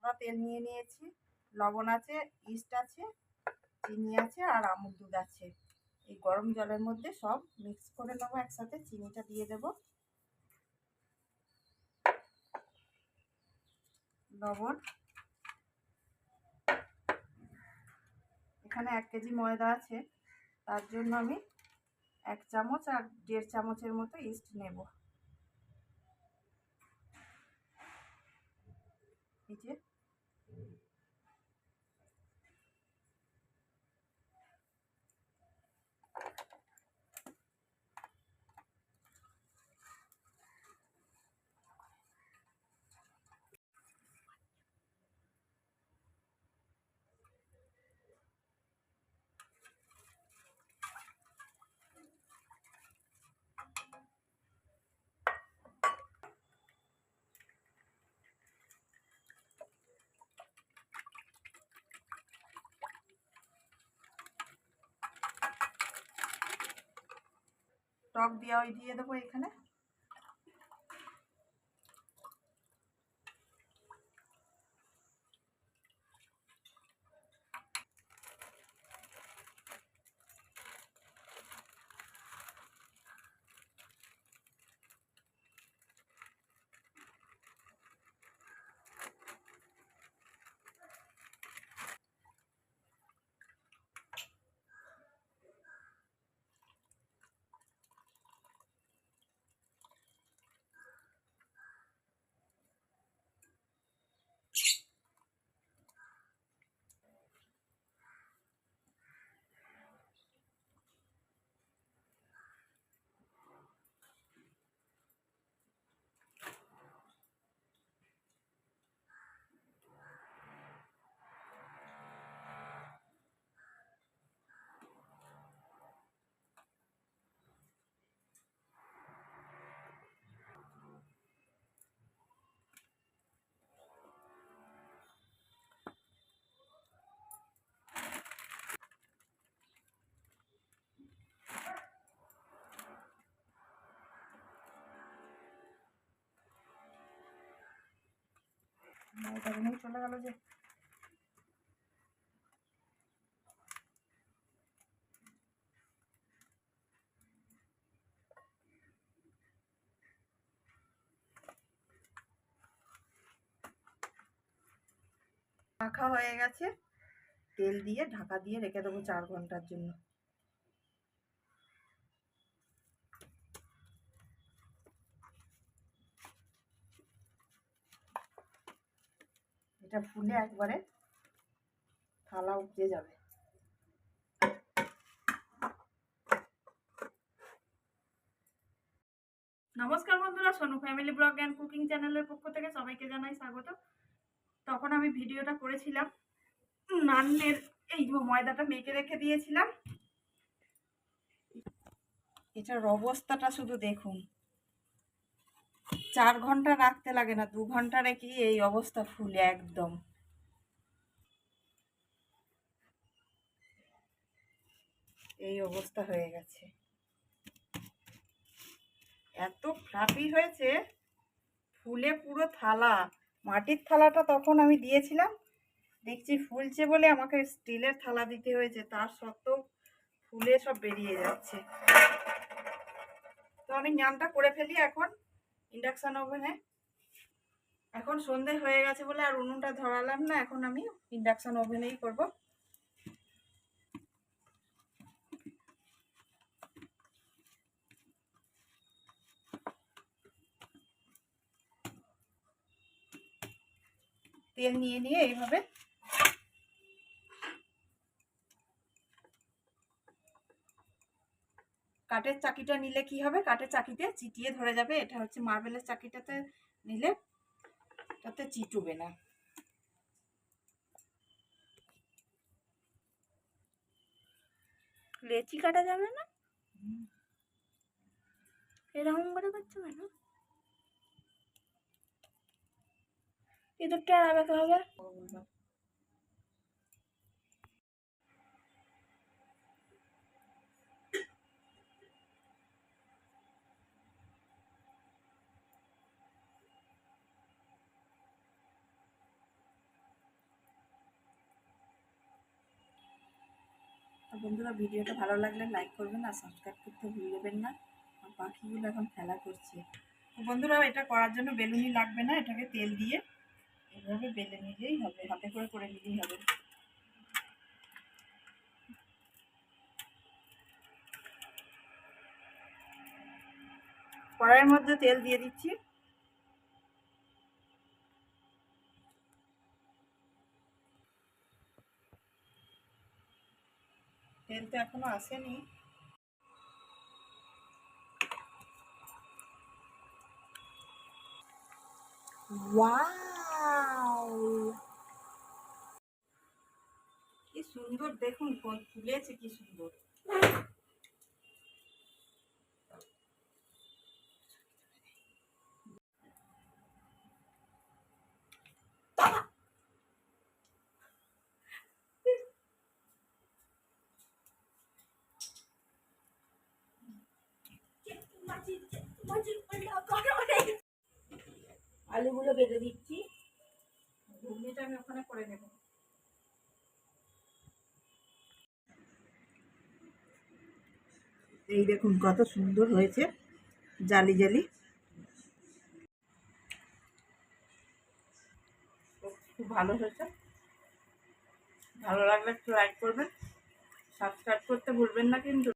পাতলা তেল নিয়ে নিয়েছি, লবণ আছে, ইস্ট আছে, চিনি আছে আর আমুল দুধ আছে। এই গরম জলের মধ্যে সব মিক্স করে নেবো একসাথে। চিনিটা দিয়ে দেব, লবণ। এখানে 1 কেজি ময়দা আছে, তার জন্য আমি 1 চামচ আর 1.5 চামচের মতো ইস্ট নেব। এই যে টক দিয়ে দেবো এখানে। চলে গেল যে। মাখা হয়ে গেছে, তেল দিয়ে ঢাকা দিয়ে রেখে দেবো 4 ঘন্টার জন্য। এটা ফুলে একবারে থালা উপড়ে যাবে। নমস্কার বন্ধুরা, Sonu family blog and cooking চ্যানেলের পক্ষ থেকে সবাইকে জানাই স্বাগত। তখন আমি ভিডিওটা করেছিলাম নানের, এই ময়দাটা মেখে রেখে দিয়েছিলাম। এটার অবস্থাটা শুধু দেখুন, 4 ঘন্টা রাখতে লাগে না, 2 ঘন্টা রেখে এই অবস্থা ফুলে একদম। এই অবস্থা হয়ে গেছে, এত ফ্লাফি হয়েছে, ফুলে পুরো থালা। মাটির থালাটা তখন আমি দিয়েছিলাম, দেখছি ফুলছে বলে আমাকে স্টিলের থালা দিতে হয়েছে, তার সত্ত্বেও ফুলে সব বেরিয়ে যাচ্ছে। তো আমি নানটা করে ফেলি এখন ইন্ডাকশন ওভেনে। এখন সন্ধে হয়ে গেছে বলে আর উনুনটা ধরালাম না, এখন আমি ইন্ডাকশন ওভেনেই করব। তেল নিয়ে এইভাবে কাঠের চাকিটা নিলে কি হবে, কাঠের চাকিতে চিটিয়ে ধরে যাবে। এটা হচ্ছে মার্বেলের চাকিটাতে নিলে তাতে চিটুবে না। লেচি কাটা যাবে না, এরকম করে করতে হবে না, ইঁদুরটা আলাদা হবে। বন্ধুরা, ভিডিওটা ভালো লাগলে লাইক করবেন আর সাবস্ক্রাইব করতে ভুলবেন না। আর পাখিগুলো এখন খেলা করছে। তো বন্ধুরা, এটা করার জন্য বেলুনি লাগবে না, এটাকে তেল দিয়ে এভাবে বেলে নিলেই হবে, হাতে করে করে নিলেই হবে। কড়াইয়ের মধ্যে তেল দিয়ে দিচ্ছি। তেল তো এখনো আসেনি। ওয়াও, কি সুন্দর দেখুন, ফুলেছে কি সুন্দর। আলুগুলো বেঁধে দিচ্ছি, ঘুগনিটা আমি ওখানে করে নেব। এই দেখুন কত সুন্দর হয়েছে, জালি জালি, খুব ভালো হয়েছে। ভালো লাগলে একটু লাইক করবেন, সাবস্ক্রাইব করতে ভুলবেন না কিন্তু।